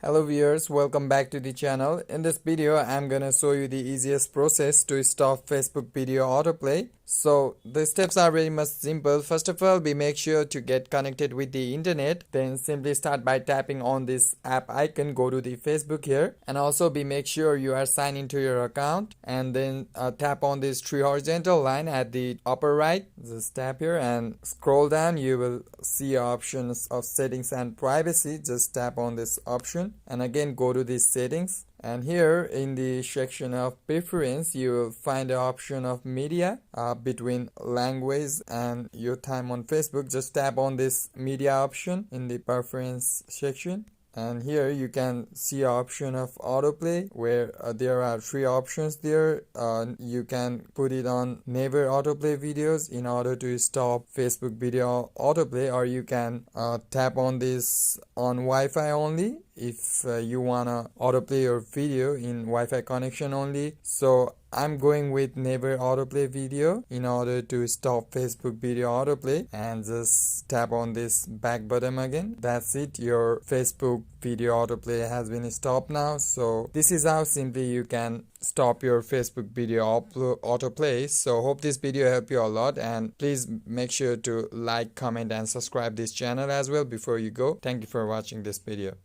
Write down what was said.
Hello viewers, welcome back to the channel. In this video, I'm gonna show you the easiest process to stop Facebook video autoplay. So the steps are very much simple. First of all, we make sure to get connected with the internet. Then simply start by tapping on this app icon, go to the Facebook here, and also be make sure you are signed into your account, and then tap on this three horizontal line at the upper right. Just tap here and scroll down. You will see options of settings and privacy. Just tap on this option and again go to these settings, and here in the section of preference you will find the option of media between language and your time on Facebook. Just tap on this media option in the preference section, and here you can see option of autoplay where there are three options there. You can put it on never autoplay videos in order to stop Facebook video autoplay, or you can tap on this on Wi-Fi only if you wanna autoplay your video in Wi-Fi connection only. So I'm going with never autoplay video in order to stop Facebook video autoplay, and just tap on this back button again. That's it, your Facebook video autoplay has been stopped now. So this is how simply you can stop your Facebook video autoplay. So hope this video helped you a lot, and please make sure to like, comment and subscribe this channel as well before you go. Thank you for watching this video.